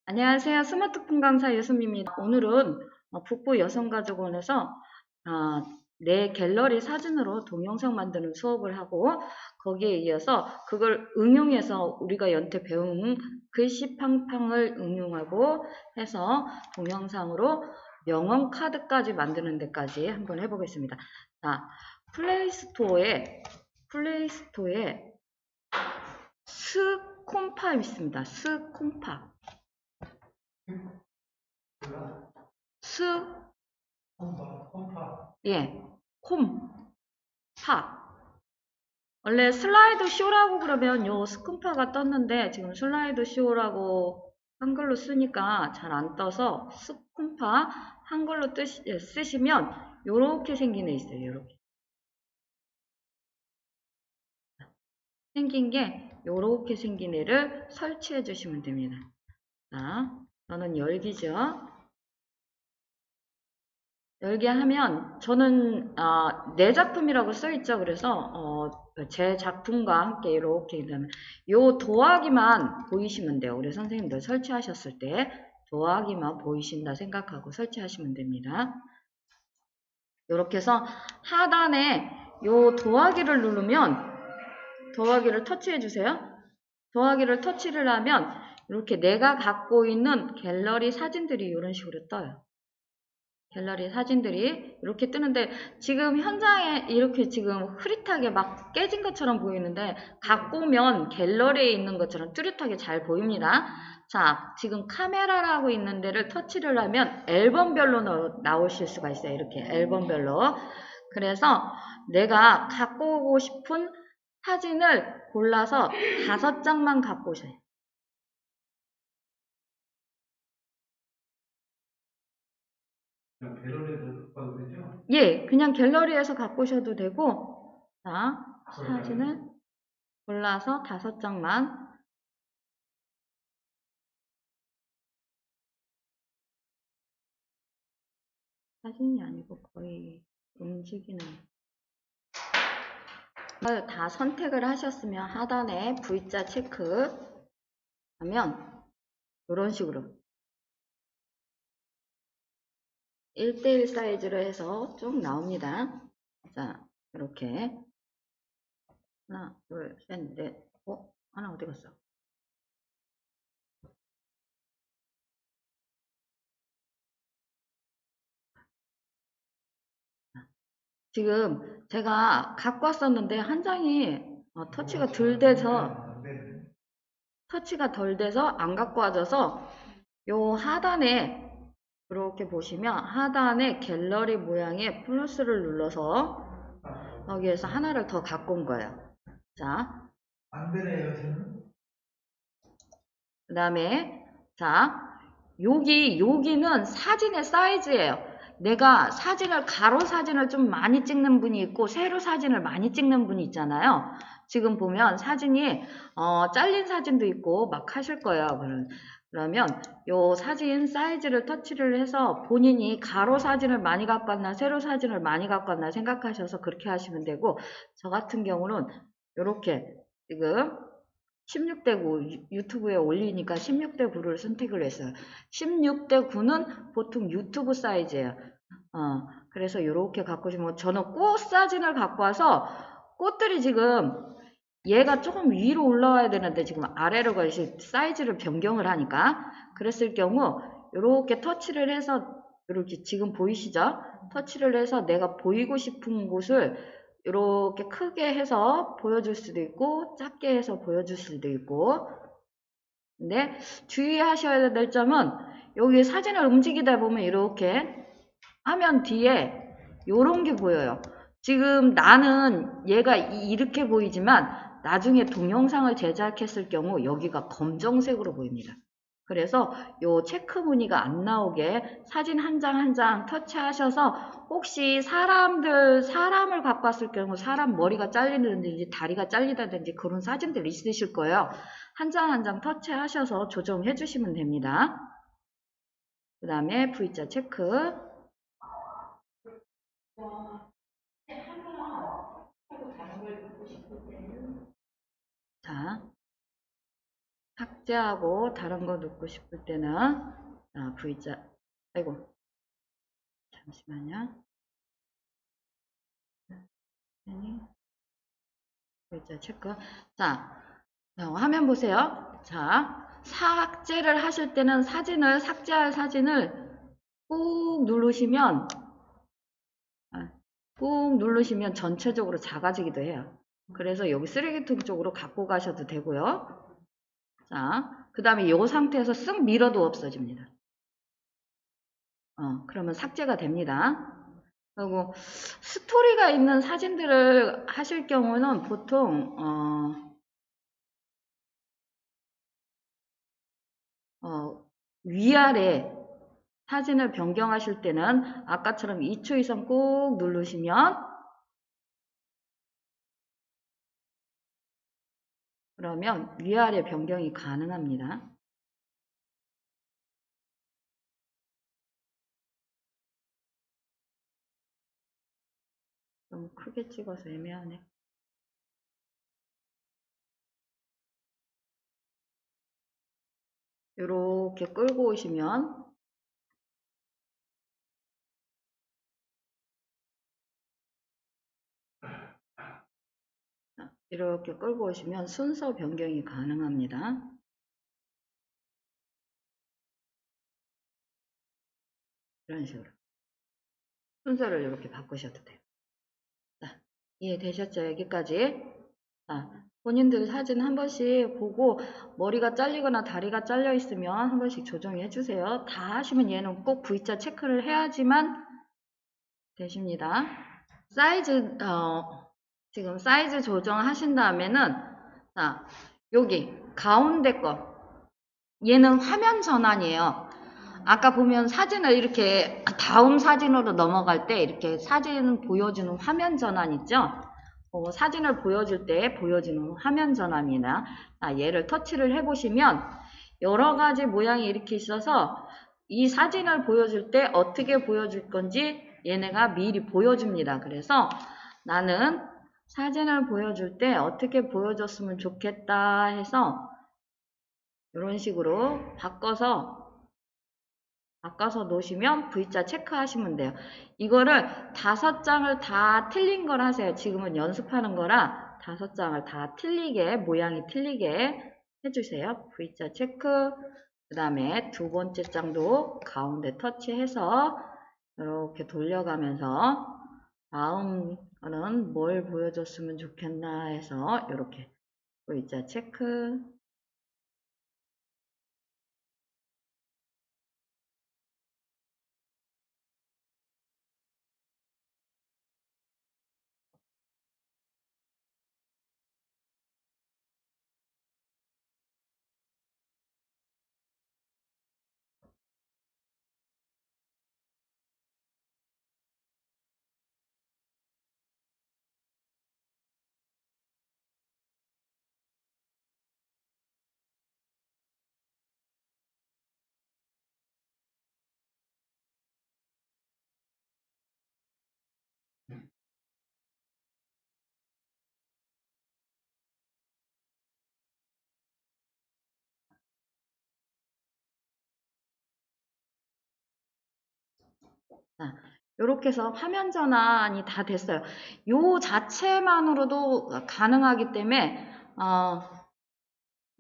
안녕하세요. 스마트폰 강사 유수미입니다. 오늘은 북부 여성가족원에서 내 갤러리 사진으로 동영상 만드는 수업을 하고 거기에 이어서 그걸 응용해서 우리가 연태 배운 글씨팡팡을 응용하고 해서 동영상으로 명언 카드까지 만드는 데까지 한번 해보겠습니다. 자, 플레이스토어에 스콤파 있습니다. 스콤파. 예, 콤파. 원래 슬라이드 쇼라고 그러면 요 스콤파가 떴는데 지금 슬라이드 쇼라고 한글로 쓰니까 잘 안 떠서 스콤파 한글로 쓰시면 요렇게 생긴 애 있어요. 요렇게 생긴 게 요렇게 생긴 애를 설치해 주시면 됩니다. 자, 저는 열기죠. 열게 하면 저는 내 작품이라고 써있죠. 그래서 제 작품과 함께 이렇게 되면 요 더하기만 보이시면 돼요. 우리 선생님들 설치하셨을 때 더하기만 보이신다 생각하고 설치하시면 됩니다. 이렇게 해서 하단에 요 더하기를 누르면 더하기를 터치해 주세요. 더하기를 터치를 하면 이렇게 내가 갖고 있는 갤러리 사진들이 이런 식으로 떠요. 갤러리 사진들이 이렇게 뜨는데 지금 현장에 이렇게 지금 흐릿하게 막 깨진 것처럼 보이는데 갖고 오면 갤러리에 있는 것처럼 뚜렷하게 잘 보입니다. 자, 지금 카메라라고 있는 데를 터치를 하면 앨범별로 나오실 수가 있어요. 이렇게 앨범별로. 그래서 내가 갖고 오고 싶은 사진을 골라서 5장만 갖고 오셔요. 갤러리에서 봐도 되죠? 예, 그냥 갤러리에서 갖고 오셔도 되고, 자, 사진을 골라서 5장만. 사진이 아니고 거의 움직이는. 다 선택을 하셨으면 하단에 V자 체크 하면 이런 식으로 1:1 사이즈로 해서 쭉 나옵니다. 자, 이렇게 하나, 둘, 셋, 넷. 하나 어디 갔어? 지금 제가 갖고 왔었는데 한 장이 터치가 덜 돼서 안 갖고 와져서 요 하단에 이렇게 보시면 하단에 갤러리 모양의 플러스를 눌러서 여기에서 하나를 더 갖고 온 거예요. 자, 안 되네요, 저는. 그 다음에 자, 여기는 사진의 사이즈예요. 내가 가로 사진을 좀 많이 찍는 분이 있고 세로 사진을 많이 찍는 분이 있잖아요. 지금 보면 사진이 잘린 사진도 있고 막 하실 거예요. 그러면 요 사진 사이즈를 터치를 해서 본인이 가로 사진을 많이 갖고 왔나 세로 사진을 많이 갖고 왔나 생각하셔서 그렇게 하시면 되고, 저 같은 경우는 이렇게 지금 16:9 유튜브에 올리니까 16:9를 선택을 했어요. 16:9는 보통 유튜브 사이즈예요. 그래서 이렇게 갖고 오시면, 저는 꽃 사진을 갖고 와서 꽃들이 지금 얘가 조금 위로 올라와야 되는데 지금 아래로 가시 사이즈를 변경을 하니까, 그랬을 경우 이렇게 터치를 해서 이렇게 지금 보이시죠? 터치를 해서 내가 보이고 싶은 곳을 이렇게 크게 해서 보여줄 수도 있고 작게 해서 보여줄 수도 있고. 근데 주의하셔야 될 점은 여기 사진을 움직이다 보면 이렇게 화면 뒤에 요런 게 보여요. 지금 나는 얘가 이렇게 보이지만 나중에 동영상을 제작했을 경우 여기가 검정색으로 보입니다. 그래서 요 체크 무늬가 안 나오게 사진 한 장 한 장 터치하셔서, 혹시 사람을 갖고 왔을 경우 사람 머리가 잘리든지 다리가 잘리다든지 그런 사진들 있으실 거예요. 한 장 한 장 터치하셔서 조정해 주시면 됩니다. 그 다음에 V자 체크. 자, 삭제하고 다른 거 넣고 싶을 때는 V자, 아이고, 잠시만요. V자 체크. 자, 화면 보세요. 자, 삭제를 하실 때는 삭제할 사진을 꾹 누르시면 전체적으로 작아지기도 해요. 그래서 여기 쓰레기통 쪽으로 갖고 가셔도 되고요. 자, 그 다음에 이 상태에서 쓱 밀어도 없어집니다. 그러면 삭제가 됩니다. 그리고 스토리가 있는 사진들을 하실 경우는 보통 위아래 사진을 변경하실 때는 아까처럼 2초 이상 꾹 누르시면 그러면 위아래 변경이 가능합니다. 너무 크게 찍어서 애매하네. 이렇게 끌고 오시면 순서 변경이 가능합니다. 이런 식으로 순서를 이렇게 바꾸셔도 돼요. 자, 이해되셨죠? 여기까지. 자, 본인들 사진 한 번씩 보고 머리가 잘리거나 다리가 잘려 있으면 한 번씩 조정해 주세요. 다 하시면 얘는 꼭 V자 체크를 해야지만 되십니다. 사이즈 지금 사이즈 조정하신 다음에는 자, 여기 가운데 거 얘는 화면 전환이에요. 아까 보면 사진을 이렇게 다음 사진으로 넘어갈 때 이렇게 사진 보여주는 화면 전환 있죠? 사진을 보여줄 때 보여주는 화면 전환이나 얘를 터치를 해보시면 여러 가지 모양이 이렇게 있어서 이 사진을 보여줄 때 어떻게 보여줄 건지 얘네가 미리 보여줍니다. 그래서 나는 사진을 보여줄 때 어떻게 보여줬으면 좋겠다 해서 이런 식으로 바꿔서 놓으시면 V자 체크하시면 돼요. 이거를 5장을 다 틀린 걸 하세요. 지금은 연습하는 거라 5장을 다 틀리게, 모양이 틀리게 해주세요. V자 체크. 그 다음에 두 번째 장도 가운데 터치해서 이렇게 돌려가면서 다음 거는 뭘 보여줬으면 좋겠나 해서 이렇게 V자 체크. 자, 이렇게 해서 화면 전환이 다 됐어요. 요 자체만으로도 가능하기 때문에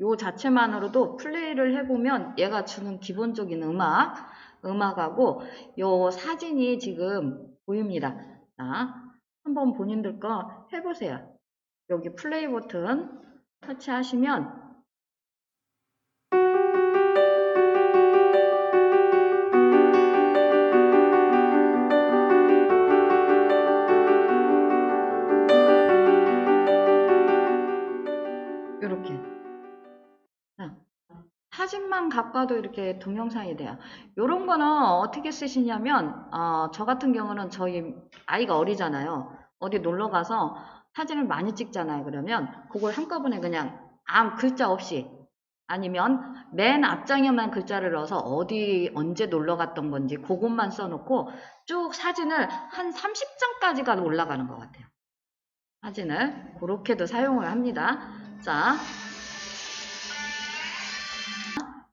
요 자체만으로도 플레이를 해보면 얘가 주는 기본적인 음악하고 요 사진이 지금 보입니다. 자, 한번 본인들 거 해보세요. 여기 플레이 버튼 터치하시면 이렇게 사진만 갖고도 이렇게 동영상이 돼요. 이런 거는 어떻게 쓰시냐면 저 같은 경우는 저희 아이가 어리잖아요. 어디 놀러 가서 사진을 많이 찍잖아요. 그러면 그걸 한꺼번에 그냥 아무 글자 없이 아니면 맨 앞장에만 글자를 넣어서 어디 언제 놀러 갔던 건지 그것만 써놓고 쭉 사진을 한 30장까지가 올라가는 것 같아요. 사진을 그렇게도 사용을 합니다. 자,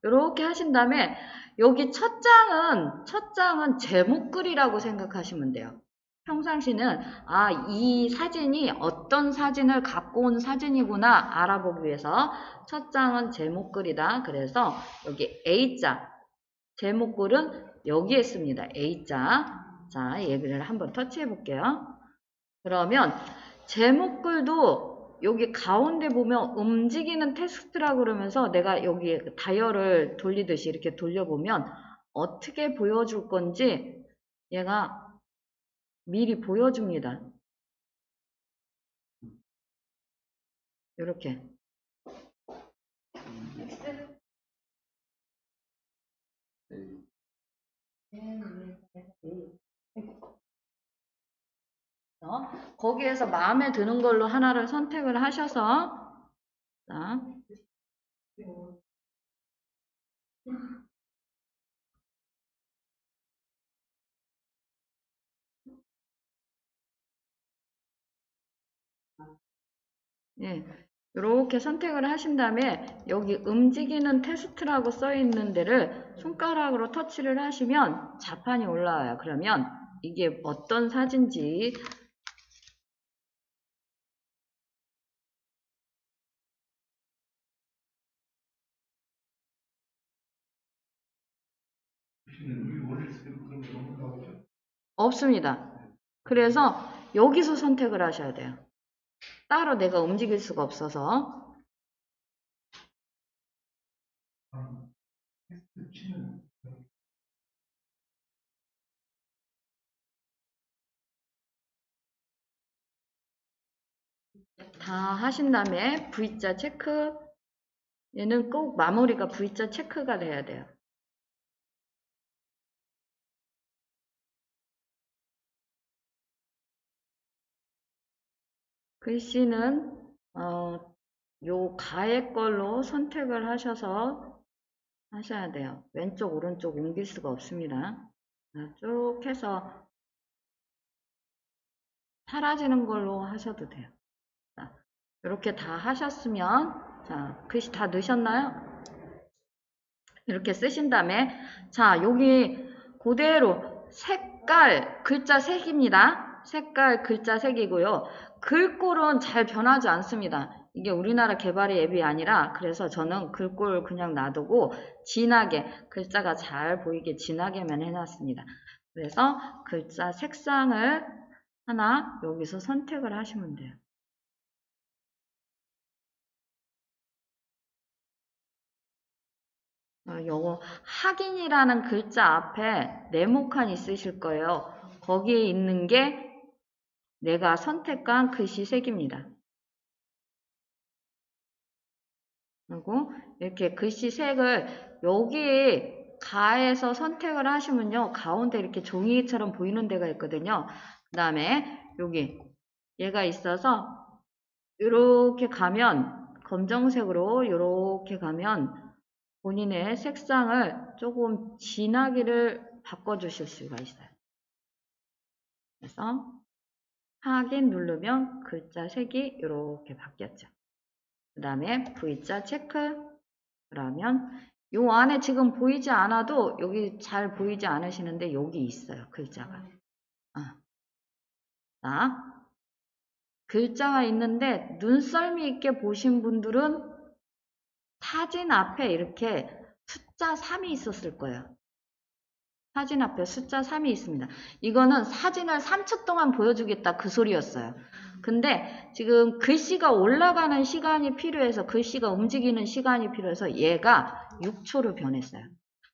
이렇게 하신 다음에 여기 첫 장은 제목글이라고 생각하시면 돼요. 평상시는 이 사진이 어떤 사진을 갖고 온 사진이구나 알아보기 위해서 첫 장은 제목글이다. 그래서 여기 A자 제목글은 여기에 씁니다. A자. 자, 얘기를 한번 터치해 볼게요. 그러면 제목글도 여기 가운데 보면 움직이는 텍스트라고 그러면서 내가 여기 다이얼을 돌리듯이 이렇게 돌려보면 어떻게 보여줄 건지 얘가 미리 보여줍니다. 이렇게. 거기에서 마음에 드는 걸로 하나를 선택을 하셔서 자, 예, 이렇게 선택을 하신 다음에 여기 움직이는 텍스트라고 써 있는 데를 손가락으로 터치를 하시면 자판이 올라와요. 그러면 이게 어떤 사진인지 없습니다. 그래서 여기서 선택을 하셔야 돼요. 따로 내가 움직일 수가 없어서 다 하신 다음에 V자 체크 얘는 꼭 마무리가 V자 체크가 돼야 돼요. 글씨는 요 가의 걸로 선택을 하셔서 하셔야 돼요. 왼쪽 오른쪽 옮길 수가 없습니다. 쭉 해서 사라지는 걸로 하셔도 돼요. 자, 이렇게 다 하셨으면 자 글씨 다 넣으셨나요? 이렇게 쓰신 다음에 자 여기 그대로 색깔 글자 색입니다. 색깔 글자 색이고요. 글꼴은 잘 변하지 않습니다. 이게 우리나라 개발의 앱이 아니라 그래서 저는 글꼴 그냥 놔두고 진하게 글자가 잘 보이게 진하게만 해놨습니다. 그래서 글자 색상을 하나 여기서 선택을 하시면 돼요. 요거 확인이라는 글자 앞에 네모칸 있으실 거예요. 거기에 있는 게 내가 선택한 글씨 색입니다. 그리고 이렇게 글씨 색을 여기 가에서 선택을 하시면요. 가운데 이렇게 종이처럼 보이는 데가 있거든요. 그 다음에 여기 얘가 있어서 이렇게 가면 검정색으로 이렇게 가면 본인의 색상을 조금 진하기를 바꿔주실 수가 있어요. 그래서 확인 누르면 글자 색이 이렇게 바뀌었죠. 그 다음에 V자 체크 그러면 요 안에 지금 보이지 않아도 여기 잘 보이지 않으시는데 여기 있어요. 글자가. 자, 글자가 있는데 눈썰미 있게 보신 분들은 사진 앞에 이렇게 숫자 3이 있었을 거예요. 사진 앞에 숫자 3이 있습니다. 이거는 사진을 3초 동안 보여주겠다 그 소리였어요. 근데 지금 글씨가 올라가는 시간이 필요해서 글씨가 움직이는 시간이 필요해서 얘가 6초로 변했어요.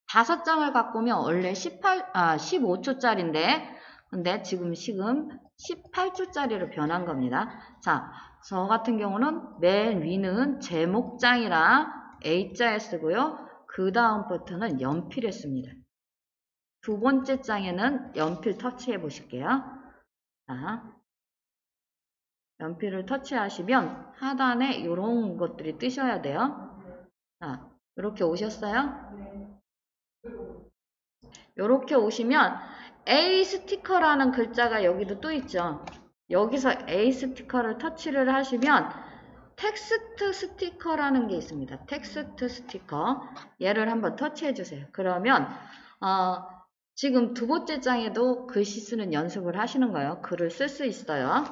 5장을 갖고 오면 원래 15초짜리인데 근데 지금 18초짜리로 변한 겁니다. 자, 저 같은 경우는 맨 위는 제목장이라 A자에 쓰고요. 그 다음 버튼은 연필에 씁니다. 두 번째 장에는 연필 터치해 보실게요. 자, 연필을 터치하시면 하단에 이런 것들이 뜨셔야 돼요. 자, 이렇게 오셨어요? 이렇게 오시면 A 스티커라는 글자가 여기도 또 있죠. 여기서 A 스티커를 터치를 하시면 텍스트 스티커라는 게 있습니다. 텍스트 스티커. 얘를 한번 터치해 주세요. 그러면 지금 두 번째 장에도 글씨 쓰는 연습을 하시는 거예요. 글을 쓸 수 있어요.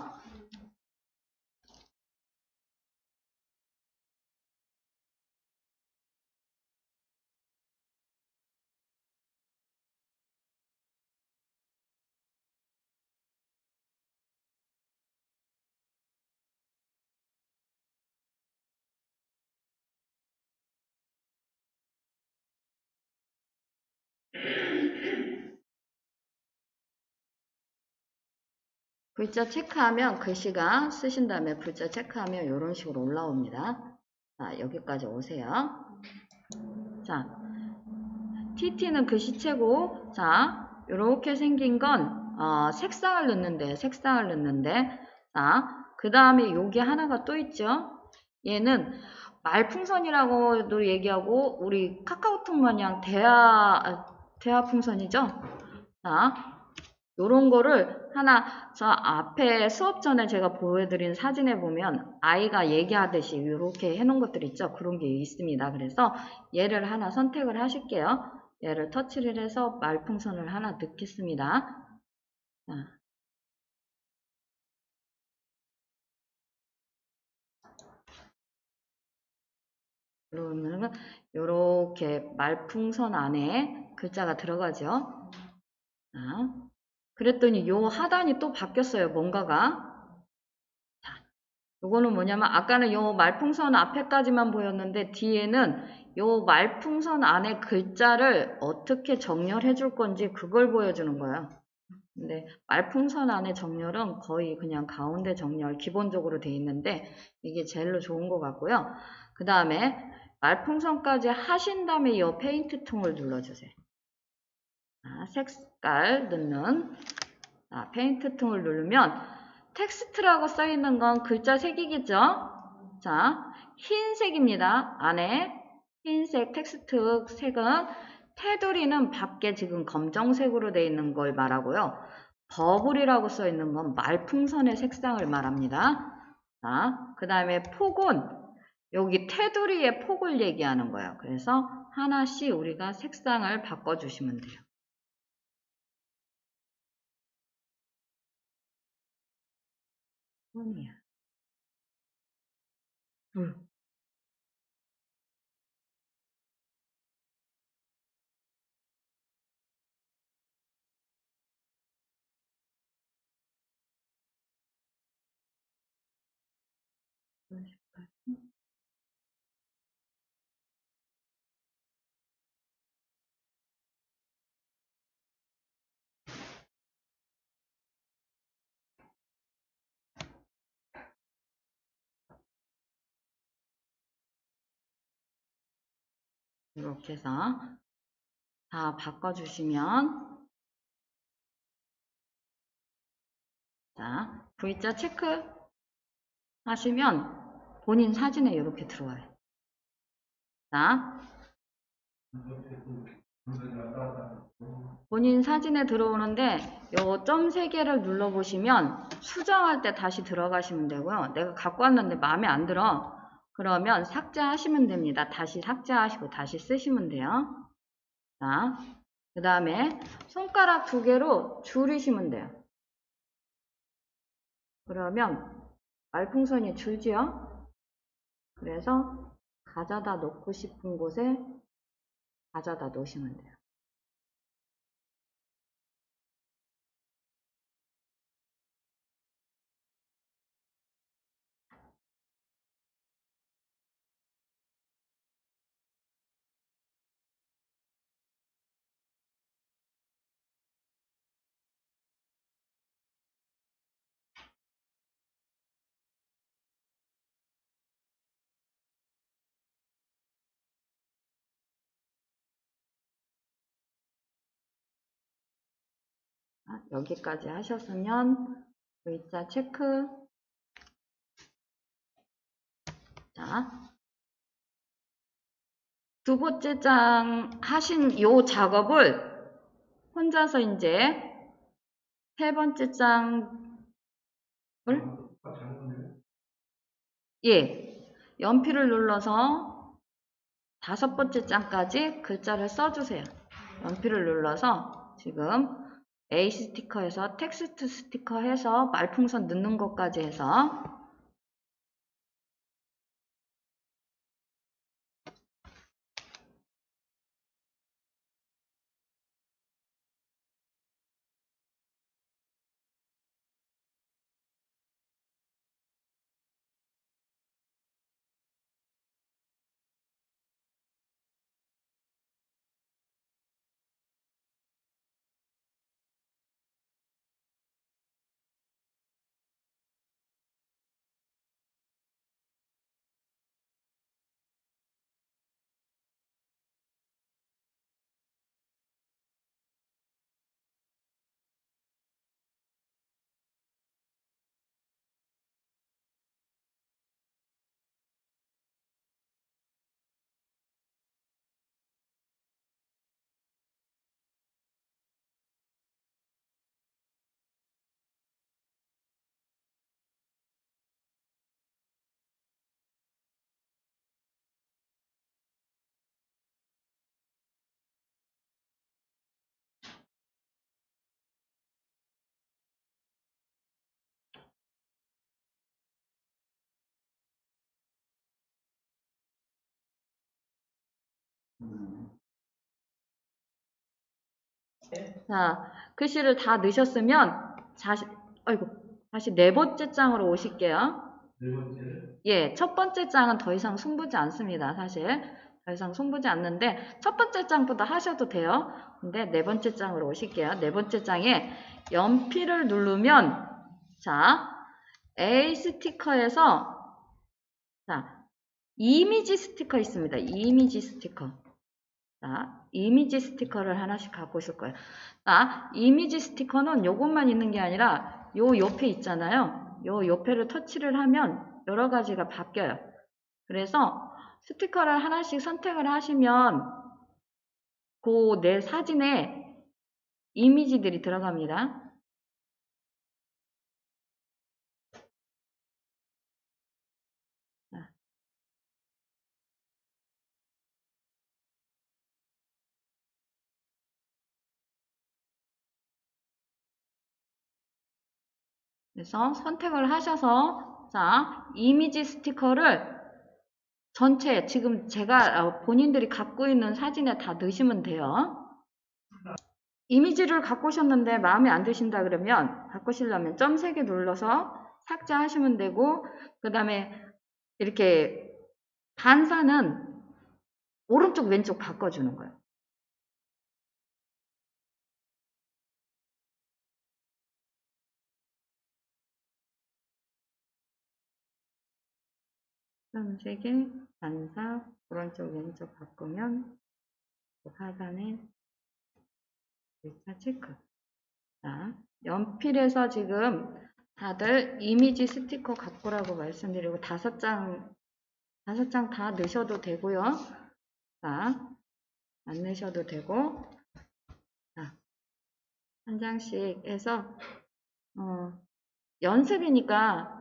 글자 체크하면 글씨가 쓰신 다음에 글자 체크하면 이런 식으로 올라옵니다. 자, 여기까지 오세요. 자, TT는 글씨체고, 자, 이렇게 생긴 건 색상을 넣는데, 자, 그 다음에 여기 하나가 또 있죠. 얘는 말풍선이라고도 얘기하고 우리 카카오톡 마냥 대화 풍선이죠. 자, 요런 거를 하나, 저 앞에 수업 전에 제가 보여드린 사진에 보면 아이가 얘기하듯이 이렇게 해놓은 것들 있죠. 그런 게 있습니다. 그래서 얘를 하나 선택을 하실게요. 얘를 터치를 해서 말풍선을 하나 넣겠습니다. 자. 그러면 요렇게 말풍선 안에 글자가 들어가죠. 자. 그랬더니 요 하단이 또 바뀌었어요. 뭔가가. 자, 요거는 뭐냐면 아까는 요 말풍선 앞에까지만 보였는데 뒤에는 요 말풍선 안에 글자를 어떻게 정렬해 줄 건지 그걸 보여주는 거예요. 근데 말풍선 안에 정렬은 거의 그냥 가운데 정렬 기본적으로 돼 있는데 이게 제일로 좋은 것 같고요. 그 다음에 말풍선까지 하신 다음에 이 페인트 통을 눌러주세요. 자, 색깔 넣는 페인트 통을 누르면 텍스트라고 써있는 건 글자 색이겠죠? 자, 흰색입니다. 안에 흰색 텍스트 색은 테두리는 밖에 지금 검정색으로 되어 있는 걸 말하고요. 버블이라고 써있는 건 말풍선의 색상을 말합니다. 자, 그 다음에 폭은 여기 테두리의 폭을 얘기하는 거예요. 그래서 하나씩 우리가 색상을 바꿔주시면 돼요. 손이야. 이렇게 해서 다 바꿔주시면 자, V자 체크 하시면 본인 사진에 이렇게 들어와요. 자, 본인 사진에 들어오는데 요 점 3개를 눌러보시면 수정할 때 다시 들어가시면 되고요. 내가 갖고 왔는데 마음에 안 들어. 그러면 삭제하시면 됩니다. 다시 삭제하시고 다시 쓰시면 돼요. 자, 그 다음에 손가락 2개로 줄이시면 돼요. 그러면 말풍선이 줄지요? 그래서 가져다 놓고 싶은 곳에 가져다 놓으시면 돼요. 여기까지 하셨으면 V자 체크. 자, 두 번째 장 하신 요 작업을 혼자서 이제 세 번째 장을 예, 연필을 눌러서 5번째 장까지 글자를 써주세요. 연필을 눌러서 지금 A 스티커에서 텍스트 스티커 해서 말풍선 넣는 것까지 해서 자, 글씨를 다 넣으셨으면 다시 4번째 장으로 오실게요. 네 번째는 예, 첫 번째 장은 더 이상 손보지 않습니다. 사실 더 이상 손보지 않는데 첫 번째 장보다 하셔도 돼요. 근데 4번째 장으로 오실게요. 4번째 장에 연필을 누르면 자, A 스티커에서 자, 이미지 스티커 있습니다. 이미지 스티커. 자, 이미지 스티커를 하나씩 갖고 있을 거예요. 자, 이미지 스티커는 요것만 있는 게 아니라 요 옆에 있잖아요. 요 옆에를 터치를 하면 여러 가지가 바뀌어요. 그래서 스티커를 하나씩 선택을 하시면 그 내 사진에 이미지들이 들어갑니다. 자, 그래서 선택을 하셔서 자, 이미지 스티커를 전체 지금 제가 본인들이 갖고 있는 사진에 다 넣으시면 돼요. 이미지를 갖고 오셨는데 마음에 안 드신다 그러면 바꾸시려면 점 3개 눌러서 삭제하시면 되고 그 다음에 이렇게 반사는 오른쪽 왼쪽 바꿔주는 거예요. 점 3개 반사 오른쪽 왼쪽 바꾸면 하단에 글자 체크. 자, 연필에서 지금 다들 이미지 스티커 갖고라고 말씀드리고 5장 다 넣으셔도 되고요. 자, 안 넣으셔도 되고 자, 한 장씩 해서 연습이니까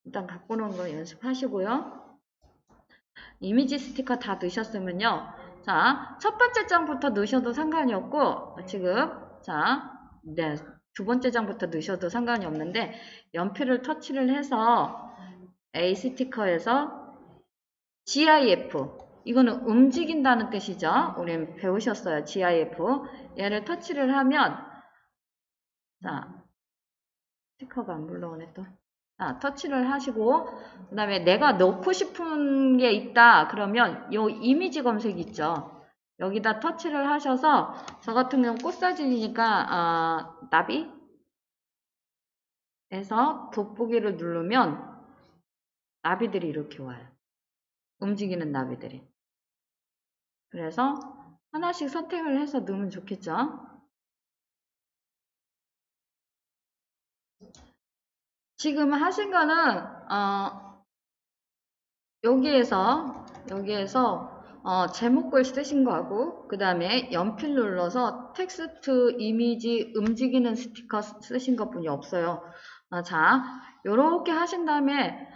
일단 갖고 오는 거 연습하시고요. 이미지 스티커 다 넣으셨으면요. 자, 첫 번째 장부터 넣으셔도 상관이 없고 지금 자, 네, 두 번째 장부터 넣으셔도 상관이 없는데 연필을 터치를 해서 A 스티커에서 GIF 이거는 움직인다는 뜻이죠. 우린 배우셨어요. GIF 얘를 터치를 하면 자, 스티커가 안 불러오네 또. 자, 터치를 하시고 그 다음에 내가 넣고 싶은 게 있다 그러면 요 이미지 검색 있죠. 여기다 터치를 하셔서 저 같은 경우는 꽃사진이니까 나비에서 돋보기를 누르면 나비들이 이렇게 와요. 움직이는 나비들이. 그래서 하나씩 선택을 해서 넣으면 좋겠죠. 지금 하신 거는 여기에서 제목글 쓰신 거하고 그 다음에 연필 눌러서 텍스트 이미지 움직이는 스티커 쓰신 것뿐이 없어요. 자, 요렇게 하신 다음에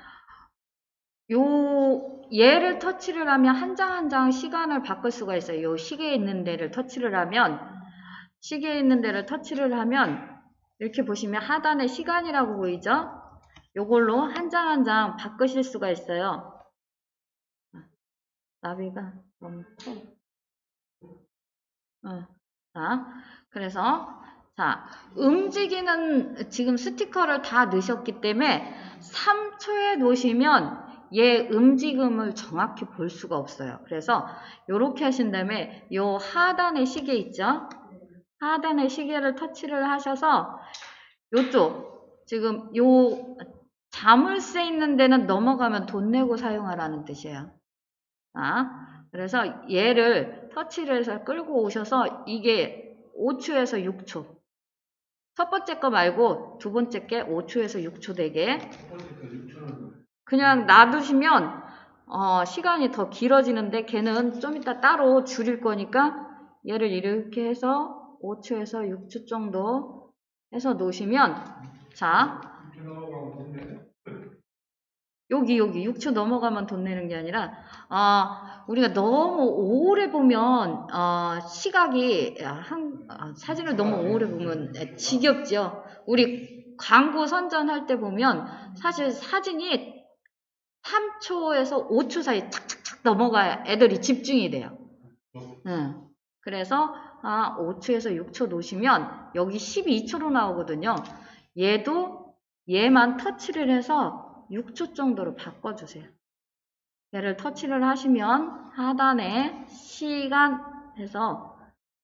얘를 터치를 하면 한 장 한 장 시간을 바꿀 수가 있어요. 요 시계에 있는 데를 터치를 하면, 이렇게 보시면 하단에 시간이라고 보이죠? 요걸로 한 장 한 장 바꾸실 수가 있어요. 나비가 너무 커. 자, 그래서, 자, 움직이는, 지금 스티커를 다 넣으셨기 때문에 3초에 놓으시면 얘 움직임을 정확히 볼 수가 없어요. 그래서 요렇게 하신 다음에 요 하단에 시계 있죠? 하단에 시계를 터치를 하셔서 요쪽, 지금 요 자물쇠 있는 데는 넘어가면 돈 내고 사용하라는 뜻이에요. 그래서 얘를 터치를 해서 끌고 오셔서 이게 5초에서 6초. 첫 번째 거 말고 두 번째 게 5초에서 6초 되게 첫 번째 거 6초는 그냥 놔두시면 시간이 더 길어지는데 걔는 좀 이따 따로 줄일 거니까 얘를 이렇게 해서 5초에서 6초 정도 해서 놓으시면 자 6초 넘어가면 됐네. 여기 6초 넘어가면 돈 내는 게 아니라 우리가 너무 오래 보면 시각이 사진을 너무 오래 보면 지겹죠. 우리 광고 선전할 때 보면 사실 사진이 3초에서 5초 사이 착착착 넘어가야 애들이 집중이 돼요. 그래서 5초에서 6초 놓으시면 여기 12초로 나오거든요. 얘만 터치를 해서 6초 정도로 바꿔주세요. 얘를 터치를 하시면 하단에 시간 해서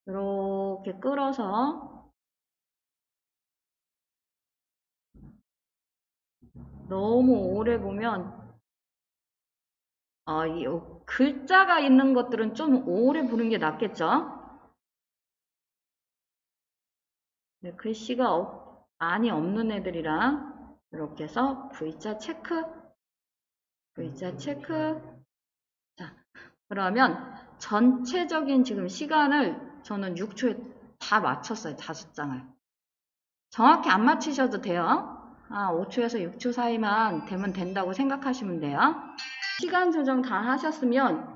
이렇게 끌어서 너무 오래 보면 이 글자가 있는 것들은 좀 오래 보는 게 낫겠죠? 네, 글씨가 많이 없는 애들이랑 이렇게 해서 V자 체크, V자 체크. 자, 그러면 전체적인 지금 시간을 저는 6초에 다 맞췄어요. 5장을. 정확히 안 맞추셔도 돼요. 5초에서 6초 사이만 되면 된다고 생각하시면 돼요. 시간 조정 다 하셨으면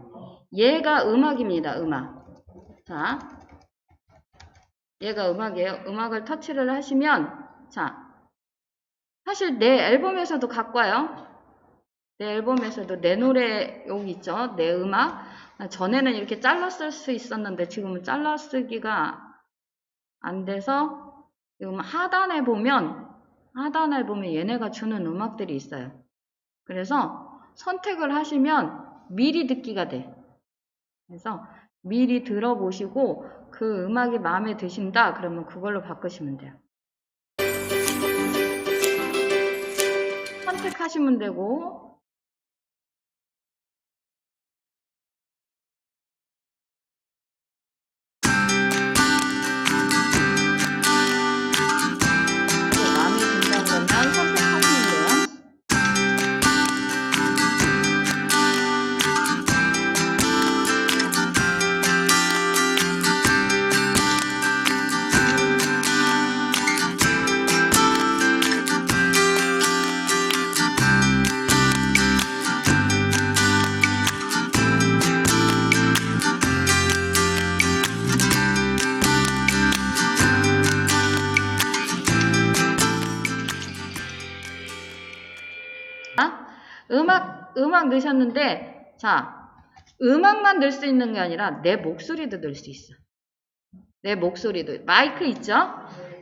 얘가 음악입니다. 음악. 자, 얘가 음악이에요. 음악을 터치를 하시면 자, 사실 내 앨범에서도 갖고 와요. 내 앨범에서도 내 노래 여기 있죠. 내 음악. 전에는 이렇게 잘라 쓸 수 있었는데 지금은 잘라 쓰기가 안 돼서 지금 하단에 보면 얘네가 주는 음악들이 있어요. 그래서 선택을 하시면 미리 듣기가 돼. 그래서 미리 들어보시고 그 음악이 마음에 드신다 그러면 그걸로 바꾸시면 돼요. 선택하시면 되고 마음에 든다고 그러면 선택하시면 돼요. 음악 넣으셨는데, 자, 음악만 넣을 수 있는 게 아니라 내 목소리도 넣을 수 있어. 내 목소리도. 마이크 있죠?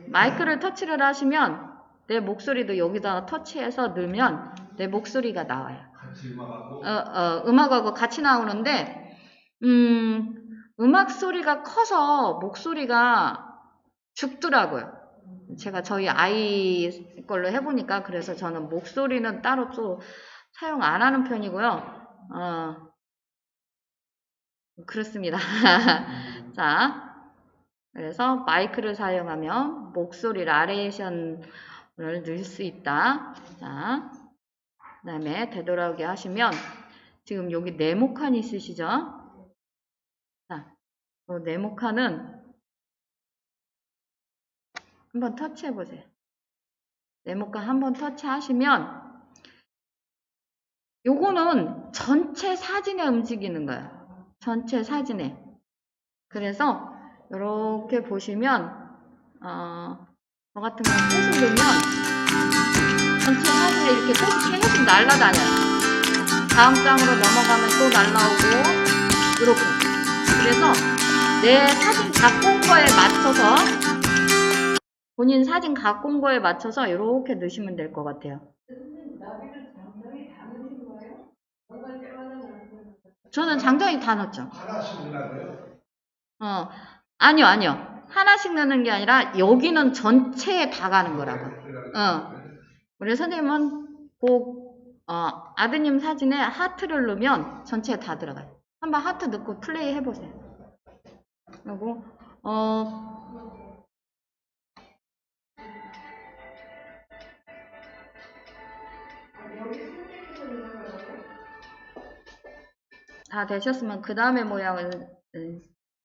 마이크를 터치를 하시면 내 목소리도 여기다가 터치해서 넣으면 내 목소리가 나와요. 같이 음악하고? 음악하고 같이 나오는데, 음악 소리가 커서 목소리가 죽더라고요. 제가 저희 아이 걸로 해보니까 그래서 저는 목소리는 따로 또 사용 안 하는 편이고요. 그렇습니다. 자, 그래서 마이크를 사용하면 목소리 나레이션을 넣을 수 있다. 자, 그 다음에 되돌아오게 하시면 지금 여기 네모칸 있으시죠? 자, 네모칸은 한번 터치해 보세요. 네모칸 한번 터치하시면 요거는 전체 사진에 움직이는 거예요. 전체 사진에. 그래서 이렇게 보시면 저 같은 거 꽃을 넣으면 전체 사진에 이렇게 꽃이 계속 날아다녀요. 다음 장으로 넘어가면 또 날아오고 이렇게. 그래서 내 사진 갖고 온 거에 맞춰서 본인 사진 갖고 온 거에 맞춰서 이렇게 넣으시면 될 것 같아요. 저는 장정이 다 넣었죠. 하나씩 넣으라고요? 아니요. 하나씩 넣는 게 아니라 여기는 전체에 다 가는 거라고. 우리 선생님은 아드님 사진에 하트를 넣으면 전체에 다 들어가요. 한번 하트 넣고 플레이 해보세요. 그리고 다 되셨으면 그 다음에 모양을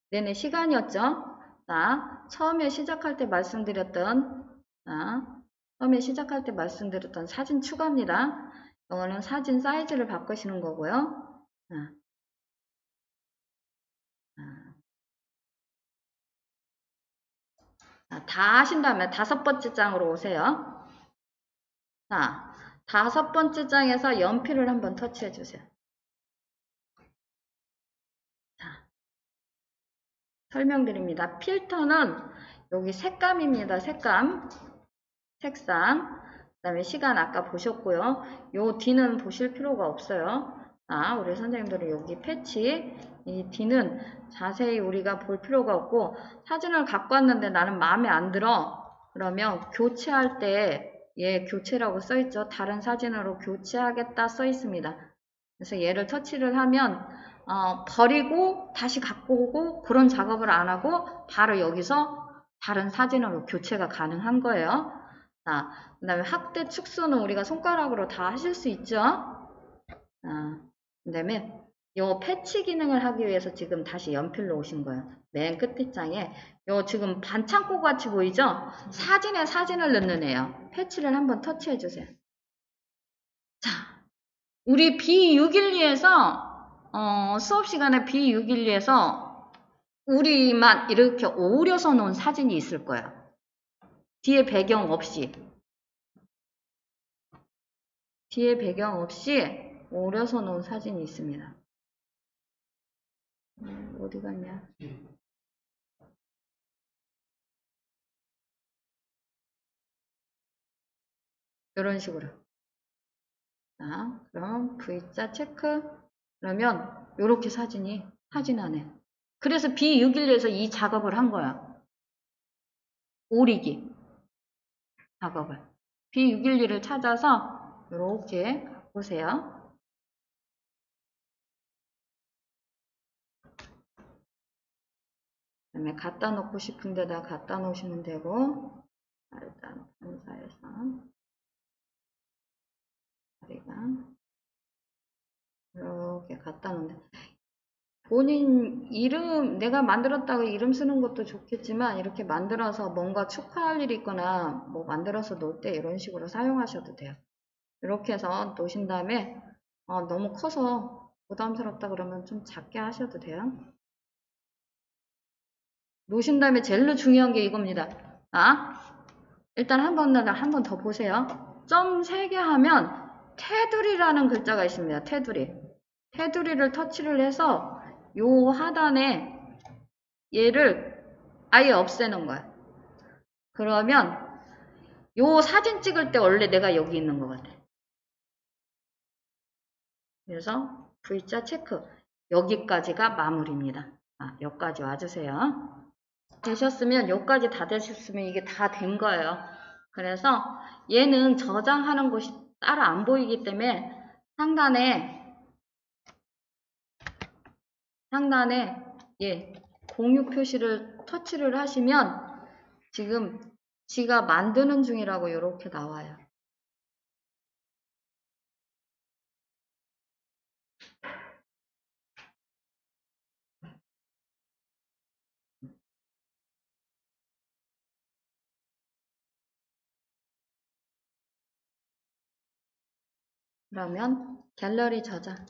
내내 시간이었죠. 자, 처음에 시작할 때 말씀드렸던 사진 추가입니다. 이거는 사진 사이즈를 바꾸시는 거고요. 다 하신 다음에 5번째 장으로 오세요. 자, 5번째 장에서 연필을 한번 터치해 주세요. 자, 설명드립니다. 필터는 여기 색감입니다. 색상. 그 다음에 시간 아까 보셨고요. 요 D는 보실 필요가 없어요. 우리 선생님들은 여기 패치, 이 D는 자세히 우리가 볼 필요가 없고, 사진을 갖고 왔는데 나는 마음에 안 들어. 그러면 교체할 때, 교체라고 써있죠. 다른 사진으로 교체하겠다 써있습니다. 그래서 얘를 터치를 하면, 버리고 다시 갖고 오고 그런 작업을 안 하고 바로 여기서 다른 사진으로 교체가 가능한 거예요. 자, 그 다음에 확대 축소는 우리가 손가락으로 다 하실 수 있죠. 그 다음에 요 패치 기능을 하기 위해서 지금 다시 연필로 오신 거예요. 맨 끝에 장에 요 지금 반창고 같이 보이죠? 사진에 사진을 넣는 애요. 패치를 한번 터치해 주세요. 자, 우리 B612에서 수업 시간에 B612에서 우리만 이렇게 오려서 놓은 사진이 있을 거예요. 뒤에 배경 없이. 뒤에 배경 없이 오려서 놓은 사진이 있습니다. 어디 갔냐? 이런 식으로. 자, 그럼 V자 체크. 그러면 이렇게 사진 안에. 그래서 B612에서 이 작업을 한 거야. 오리기 작업을. B612를 찾아서 이렇게 보세요. 그다음에 갖다 놓고 싶은 데다 갖다 놓으시면 되고, 일단 본사에서 다리가 이렇게 갖다 놓는데, 본인 이름, 내가 만들었다고 이름 쓰는 것도 좋겠지만 이렇게 만들어서 뭔가 축하할 일이 있거나 뭐 만들어서 놓을 때 이런 식으로 사용하셔도 돼요. 이렇게 해서 놓으신 다음에 너무 커서 부담스럽다 그러면 좀 작게 하셔도 돼요. 놓으신 다음에 제일 중요한 게 이겁니다. 일단 한 번 더 보세요. 점 3개 하면 테두리라는 글자가 있습니다. 테두리를 터치를 해서 요 하단에 얘를 아예 없애는 거야. 그러면 요 사진 찍을 때 원래 내가 여기 있는 것 같아. 그래서 V자 체크. 여기까지가 마무리입니다. 여기까지 와주세요. 되셨으면 여기까지 다 되셨으면 이게 다 된 거예요. 그래서 얘는 저장하는 곳이 따로 안 보이기 때문에 상단에 공유 표시를 터치를 하시면 지금 지가 만드는 중이라고 이렇게 나와요. 그러면 갤러리 저장.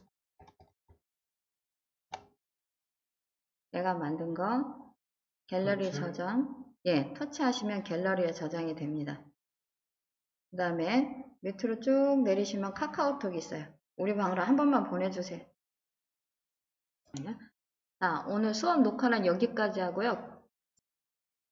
내가 만든 거 갤러리 터치? 저장. 예, 터치하시면 갤러리에 저장이 됩니다. 그 다음에 밑으로 쭉 내리시면 카카오톡이 있어요. 우리 방으로 한 번만 보내주세요. 자, 오늘 수업 녹화는 여기까지 하고요.